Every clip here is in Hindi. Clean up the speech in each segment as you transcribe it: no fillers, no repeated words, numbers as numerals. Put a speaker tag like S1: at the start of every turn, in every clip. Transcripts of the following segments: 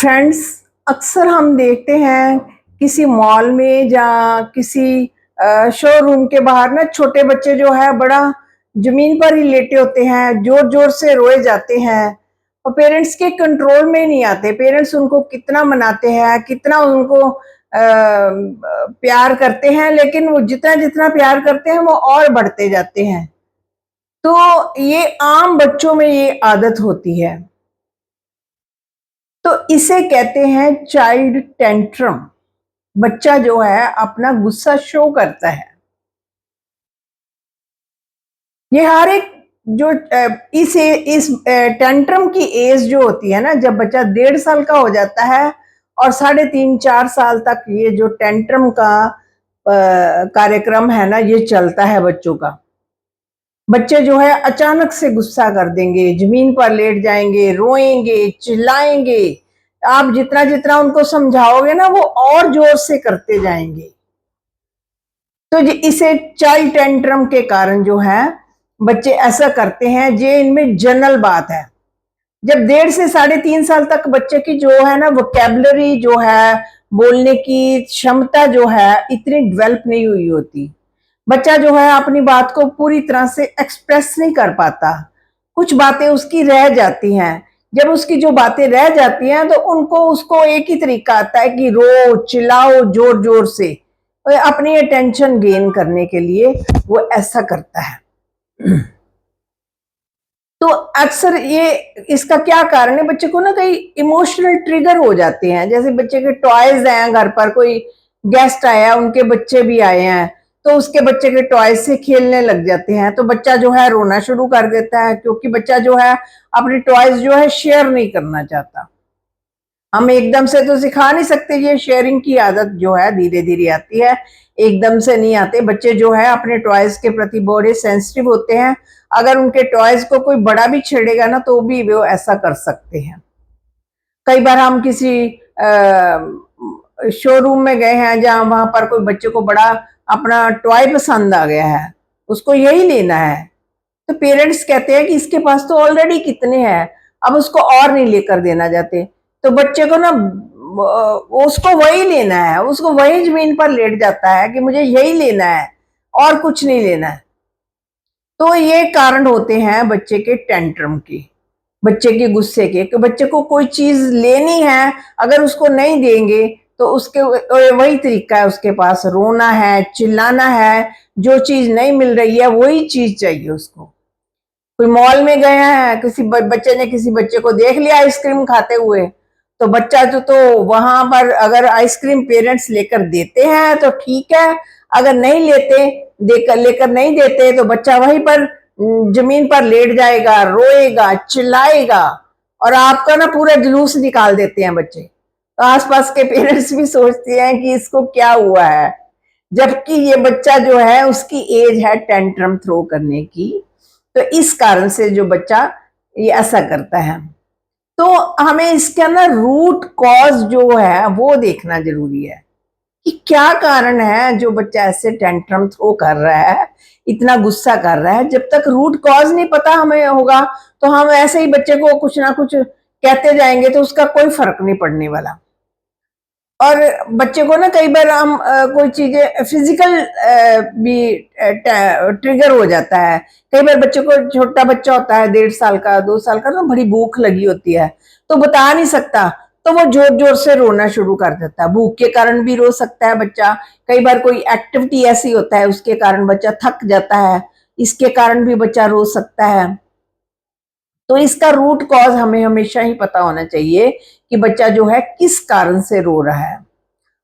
S1: फ्रेंड्स, अक्सर हम देखते हैं किसी मॉल में या किसी शोरूम के बाहर ना छोटे बच्चे जो है बड़ा जमीन पर ही लेटे होते हैं, जोर जोर से रोए जाते हैं और पेरेंट्स के कंट्रोल में नहीं आते। पेरेंट्स उनको कितना मनाते हैं, कितना उनको प्यार करते हैं, लेकिन वो जितना जितना प्यार करते हैं वो और बढ़ते जाते हैं। तो ये आम बच्चों में ये आदत होती है। तो इसे कहते हैं चाइल्ड टेंट्रम। बच्चा जो है अपना गुस्सा शो करता है। ये हर एक जो इस टेंट्रम की एज जो होती है ना, जब बच्चा 1.5 साल का हो जाता है और 3.5-4 साल तक ये जो टेंट्रम का कार्यक्रम है ना, ये चलता है बच्चों का। बच्चे जो है अचानक से गुस्सा कर देंगे, जमीन पर लेट जाएंगे, रोएंगे, चिल्लाएंगे। आप जितना जितना उनको समझाओगे ना, वो और जोर से करते जाएंगे। तो इसे चाइल्ड टेंट्रम के कारण जो है बच्चे ऐसा करते हैं, ये इनमें जनरल बात है। जब 1.5 से 3.5 साल तक बच्चे की जो है ना वोकैबुलरी जो है, बोलने की क्षमता जो है इतनी डेवलप नहीं हुई होती। बच्चा जो है अपनी बात को पूरी तरह से एक्सप्रेस नहीं कर पाता। कुछ बातें उसकी रह जाती हैं। जब उसकी जो बातें रह जाती हैं तो उसको एक ही तरीका आता है कि रो चिल्लाओ जोर जोर से, अपनी अटेंशन गेन करने के लिए वो ऐसा करता है। तो अक्सर ये इसका क्या कारण है, बच्चे को ना कई इमोशनल ट्रिगर हो जाते हैं। जैसे बच्चे के टॉयज हैं, घर पर कोई गेस्ट आया, उनके बच्चे भी आए हैं, तो उसके बच्चे के टॉयज से खेलने लग जाते हैं, तो बच्चा जो है रोना शुरू कर देता है, क्योंकि बच्चा जो है अपने टॉयज जो है शेयर नहीं करना चाहता। हम एकदम से तो सिखा नहीं सकते, ये शेयरिंग की आदत जो है धीरे धीरे आती है, एकदम से नहीं आते। बच्चे जो है अपने टॉयज के प्रति बड़े सेंसिटिव होते हैं। अगर उनके टॉयज को कोई बड़ा भी छेड़ेगा ना, तो भी वो ऐसा कर सकते हैं। कई बार हम किसी शोरूम में गए हैं, जहां वहां पर कोई बच्चे को बड़ा अपना टॉय पसंद आ गया है, उसको यही लेना है, तो पेरेंट्स कहते हैं कि इसके पास तो ऑलरेडी कितने हैं, अब उसको और नहीं लेकर देना चाहते। तो बच्चे को ना उसको वही लेना है, उसको वही जमीन पर लेट जाता है कि मुझे यही लेना है और कुछ नहीं लेना है। तो ये कारण होते हैं बच्चे के टेंट्रम के, बच्चे के गुस्से के, कि बच्चे को कोई चीज लेनी है, अगर उसको नहीं देंगे तो उसके वही तरीका है, उसके पास रोना है, चिल्लाना है। जो चीज नहीं मिल रही है वही चीज चाहिए उसको। कोई मॉल में गया है, किसी बच्चे ने किसी बच्चे को देख लिया आइसक्रीम खाते हुए, तो बच्चा तो वहां पर अगर आइसक्रीम पेरेंट्स लेकर देते हैं तो ठीक है, अगर नहीं लेकर नहीं देते तो बच्चा वहीं पर जमीन पर लेट जाएगा, रोएगा, चिल्लाएगा, और आपका ना पूरा जुलूस निकाल देते हैं बच्चे। तो आसपास के पेरेंट्स भी सोचते हैं कि इसको क्या हुआ है, जबकि ये बच्चा जो है उसकी एज है टेंट्रम थ्रो करने की। तो इस कारण से जो बच्चा ये ऐसा करता है, तो हमें इसका ना रूट कॉज जो है वो देखना जरूरी है कि क्या कारण है जो बच्चा ऐसे टेंट्रम थ्रो कर रहा है, इतना गुस्सा कर रहा है। जब तक रूट कॉज नहीं पता हमें होगा, तो हम ऐसे ही बच्चे को कुछ ना कुछ कहते जाएंगे, तो उसका कोई फर्क नहीं पड़ने वाला। और बच्चे को ना कई बार हम कोई चीजें फिजिकल भी ट्रिगर हो जाता है। कई बार बच्चे को, छोटा बच्चा होता है 1.5 साल का 2 साल का, ना बड़ी भूख लगी होती है, तो बता नहीं सकता, तो वो जोर जोर से रोना शुरू कर देता है। भूख के कारण भी रो सकता है बच्चा। कई बार कोई एक्टिविटी ऐसी होता है उसके कारण बच्चा थक जाता है, इसके कारण भी बच्चा रो सकता है। तो इसका रूट कॉज हमें हमेशा ही पता होना चाहिए कि बच्चा जो है किस कारण से रो रहा है।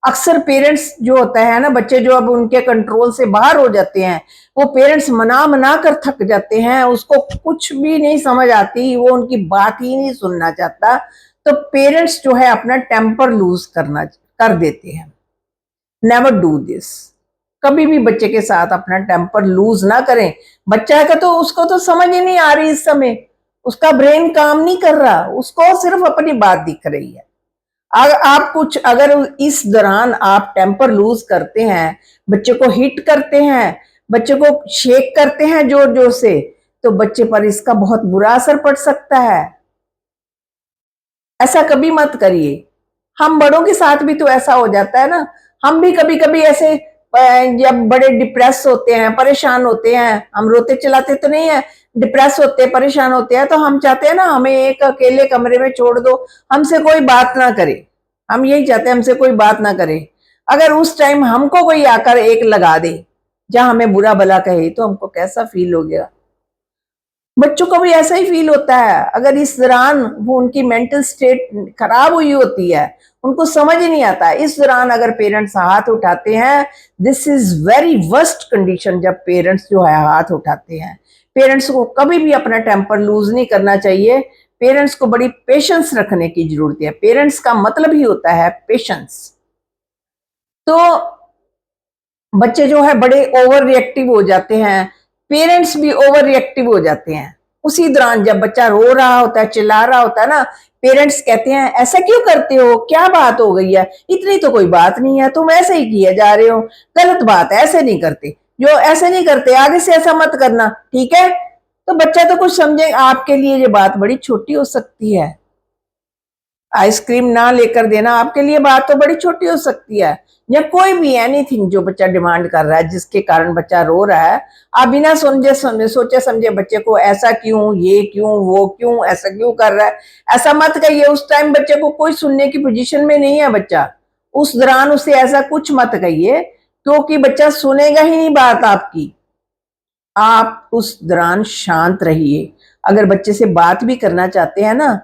S1: अक्सर पेरेंट्स जो होता है ना, बच्चे जो अब उनके कंट्रोल से बाहर हो जाते हैं, वो पेरेंट्स मना मना कर थक जाते हैं, उसको कुछ भी नहीं समझ आती, वो उनकी बात ही नहीं सुनना चाहता। तो पेरेंट्स जो है अपना टेम्पर लूज कर देते हैं। Never do this. कभी भी बच्चे के साथ अपना टेम्पर लूज ना करें। बच्चा का तो उसको तो समझ ही नहीं आ रही इस समय, उसका ब्रेन काम नहीं कर रहा, उसको सिर्फ अपनी बात दिख रही है। अगर इस दौरान आप टेम्पर लूज करते हैं, बच्चे को हिट करते हैं, बच्चे को शेक करते हैं जोर जोर से, तो बच्चे पर इसका बहुत बुरा असर पड़ सकता है। ऐसा कभी मत करिए। हम बड़ों के साथ भी तो ऐसा हो जाता है ना, हम भी कभी कभी ऐसे जब बड़े डिप्रेस होते हैं, परेशान होते हैं, हम रोते चलाते तो नहीं है, डिप्रेस होते हैं, परेशान होते हैं, तो हम चाहते हैं ना हमें एक अकेले कमरे में छोड़ दो, हमसे कोई बात ना करे, हम यही चाहते हैं हमसे कोई बात ना करे। अगर उस टाइम हमको कोई आकर एक लगा दे जहां हमें बुरा भला कहे तो हमको कैसा फील हो गया। बच्चों को भी ऐसा ही फील होता है। अगर इस दौरान वो उनकी मेंटल स्टेट खराब हुई होती है, उनको समझ ही नहीं आता, इस दौरान अगर पेरेंट्स हाथ उठाते हैं, this is very worst condition. जब पेरेंट्स जो है हाथ उठाते हैं, पेरेंट्स को कभी भी अपना टेम्पर लूज नहीं करना चाहिए। पेरेंट्स को बड़ी पेशेंस रखने की जरूरत है। पेरेंट्स का मतलब ही होता है पेशेंस। तो बच्चे जो है बड़े ओवर रिएक्टिव हो जाते हैं, पेरेंट्स भी ओवर रिएक्टिव हो जाते हैं। उसी दौरान जब बच्चा रो रहा होता है, चिल्ला रहा होता है ना, पेरेंट्स कहते हैं ऐसा क्यों करते हो, क्या बात हो गई है, इतनी तो कोई बात नहीं है, तुम ऐसे ही किए जा रहे हो, गलत बात है, ऐसे नहीं करते, जो ऐसे नहीं करते आगे से ऐसा मत करना, ठीक है। तो बच्चा तो कुछ समझे, आपके लिए ये बात बड़ी छोटी हो सकती है, आइसक्रीम ना लेकर देना आपके लिए बात तो बड़ी छोटी हो सकती है, या कोई भी एनीथिंग जो बच्चा डिमांड कर रहा है जिसके कारण बच्चा रो रहा है, आप बिना सोचे समझे बच्चे को ऐसा क्यों, ये क्यों, वो क्यों, ऐसा क्यों कर रहा है, ऐसा मत कहिए। उस टाइम बच्चे को कोई सुनने की पोजीशन में नहीं है बच्चा, उस दौरान उसे ऐसा कुछ मत कहिए, क्योंकि बच्चा सुनेगा ही नहीं बात आपकी। आप उस दौरान शांत रहिए। अगर बच्चे से बात भी करना चाहते हैं ना,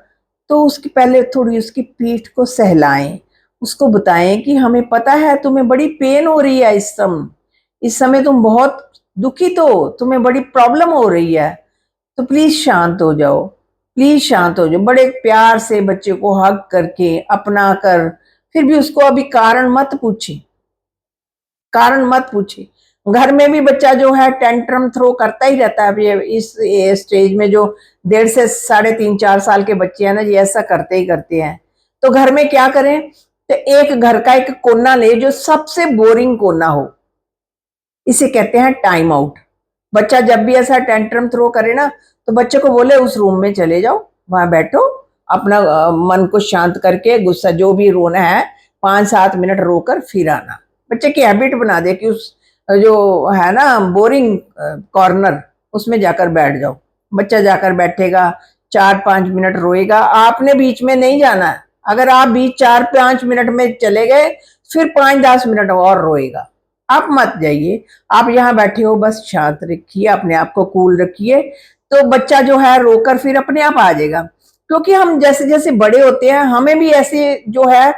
S1: तो उसकी पहले थोड़ी उसकी पीठ को सहलाएं, उसको बताएं कि हमें पता है तुम्हें बड़ी पेन हो रही है, इस समय तुम बहुत दुखित हो, तुम्हें बड़ी प्रॉब्लम हो रही है, तो प्लीज शांत हो जाओ, प्लीज शांत हो जाओ। बड़े प्यार से बच्चे को हग करके अपना कर, फिर भी उसको अभी कारण मत पूछे, कारण मत पूछे। घर में भी बच्चा जो है टेंट्रम थ्रो करता ही रहता है। इस स्टेज में जो 1.5 से 3.5 4 साल के बच्चे हैं ना, ये ऐसा करते ही करते हैं। तो घर में क्या करें, तो एक घर का एक कोना ले जो सबसे बोरिंग कोना हो, इसे कहते हैं टाइम आउट। बच्चा जब भी ऐसा टेंट्रम थ्रो करे ना, तो बच्चे को बोले उस रूम में चले जाओ, वहां बैठो, अपना मन को शांत करके गुस्सा जो भी रोना है 5-7 मिनट रोकर फिर आना। बच्चे की हैबिट बना दे कि उस जो है ना बोरिंग कॉर्नर, उसमें जाकर बैठ जाओ। बच्चा जाकर बैठेगा, 4-5 मिनट रोएगा, आपने बीच में नहीं जाना है। अगर आप बीच 4-5 मिनट में चले गए, फिर 5-10 मिनट और रोएगा, आप मत जाइए। आप यहाँ बैठे हो, बस शांत रखिए, अपने आप को कूल रखिए, तो बच्चा जो है रोकर फिर अपने आप आ जाएगा। क्योंकि हम जैसे जैसे बड़े होते हैं, हमें भी ऐसे जो है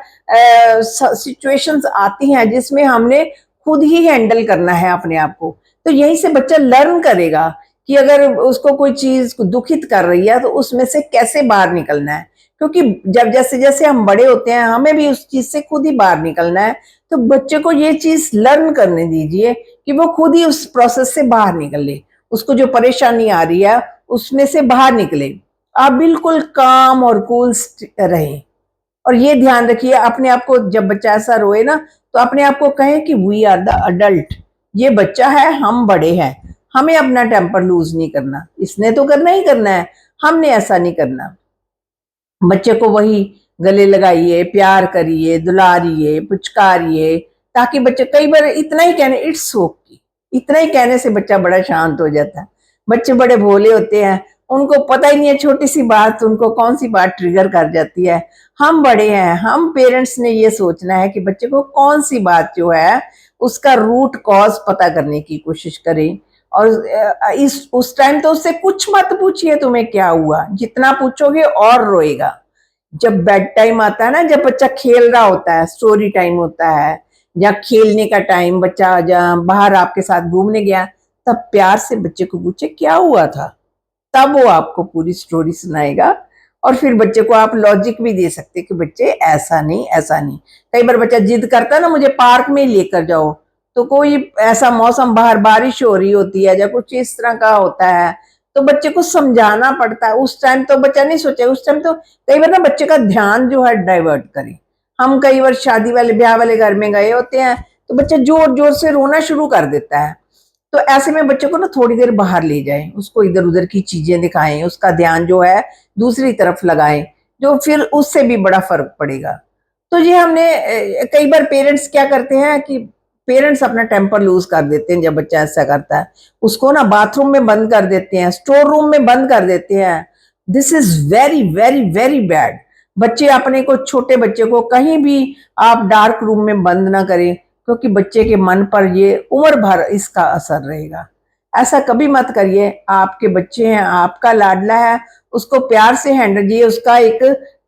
S1: सिचुएशंस आती हैं जिसमें हमने खुद ही हैंडल करना है अपने आप को। तो यहीं से बच्चा लर्न करेगा कि अगर उसको कोई चीज दुखित कर रही है तो उसमें से कैसे बाहर निकलना है। क्योंकि जब जैसे जैसे हम बड़े होते हैं, हमें भी उस चीज से खुद ही बाहर निकलना है। तो बच्चे को ये चीज लर्न करने दीजिए कि वो खुद ही उस प्रोसेस से बाहर निकले, उसको जो परेशानी आ रही है उसमें से बाहर निकले। आप बिल्कुल काम और कूल रहें, और ये ध्यान रखिए अपने आप को, जब बच्चा ऐसा रोए ना, तो अपने आप को कहें कि वी आर द अडल्ट, ये बच्चा है, हम बड़े हैं, हमें अपना टेम्पर लूज नहीं करना, इसने तो करना ही करना है, हमने ऐसा नहीं करना। बच्चे को वही गले लगाइए, प्यार करिए, दुलारिए, पुचकारिए, ताकि बच्चे, कई बार इतना ही कहने, इट्स ओके, इतना ही कहने से बच्चा बड़ा शांत हो जाता है। बच्चे बड़े भोले होते हैं, उनको पता ही नहीं है छोटी सी बात उनको कौन सी बात ट्रिगर कर जाती है। हम बड़े हैं, हम पेरेंट्स ने ये सोचना है कि बच्चे को कौन सी बात जो है उसका रूट कॉज पता करने की कोशिश करें। और इस उस टाइम तो उससे कुछ मत पूछिए तुम्हें क्या हुआ, जितना पूछोगे और रोएगा। जब बेड टाइम आता है ना, जब बच्चा खेल रहा होता है, स्टोरी टाइम होता है, या खेलने का टाइम, बच्चा जहाँ बाहर आपके साथ घूमने गया, तब प्यार से बच्चे को पूछे क्या हुआ था, तब वो आपको पूरी स्टोरी सुनाएगा। और फिर बच्चे को आप लॉजिक भी दे सकते कि बच्चे ऐसा नहीं, ऐसा नहीं। कई बार बच्चा जिद करता है ना, मुझे पार्क में लेकर जाओ, तो कोई ऐसा मौसम, बाहर बारिश हो रही होती है या कुछ इस तरह का होता है, तो बच्चे को समझाना पड़ता है। उस टाइम तो बच्चा नहीं सोचे, उस टाइम तो कई बार ना बच्चे का ध्यान जो है डाइवर्ट करे। हम कई बार शादी वाले, ब्याह वाले घर में गए होते हैं, तो बच्चा जोर जोर से रोना शुरू कर देता है। तो ऐसे में बच्चे को ना थोड़ी देर बाहर ले जाएं, उसको इधर उधर की चीजें दिखाएं, उसका ध्यान जो है दूसरी तरफ लगाएं, जो फिर उससे भी बड़ा फर्क पड़ेगा। तो ये हमने कई बार पेरेंट्स क्या करते हैं कि पेरेंट्स अपना टेम्पर लूज कर देते हैं जब बच्चा ऐसा करता है, उसको ना बाथरूम में बंद कर देते हैं, स्टोर रूम में बंद कर देते हैं। This is very very very bad. बच्चे अपने को, छोटे बच्चे को कहीं भी आप डार्क रूम में बंद ना करें, क्योंकि बच्चे के मन पर ये उम्र भर इसका असर रहेगा। ऐसा कभी मत करिए। आपके बच्चे हैं, आपका लाडला है, उसको प्यार से हैंडल, ये उसका एक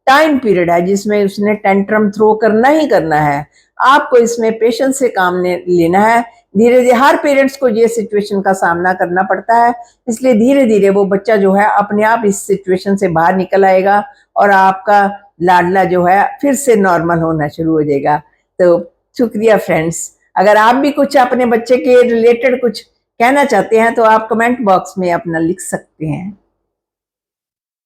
S1: टाइम पीरियड है जिसमें उसने टेंट्रम थ्रो करना ही करना है। आपको इसमें पेशेंस से काम लेना है। धीरे धीरे हर पेरेंट्स को ये सिचुएशन का सामना करना पड़ता है, इसलिए धीरे धीरे वो बच्चा जो है अपने आप इस सिचुएशन से बाहर निकल आएगा और आपका लाडला जो है फिर से नॉर्मल होना शुरू हो जाएगा। तो शुक्रिया फ्रेंड्स। अगर आप भी कुछ अपने बच्चे के रिलेटेड कुछ कहना चाहते हैं तो आप कमेंट बॉक्स में अपना लिख सकते हैं।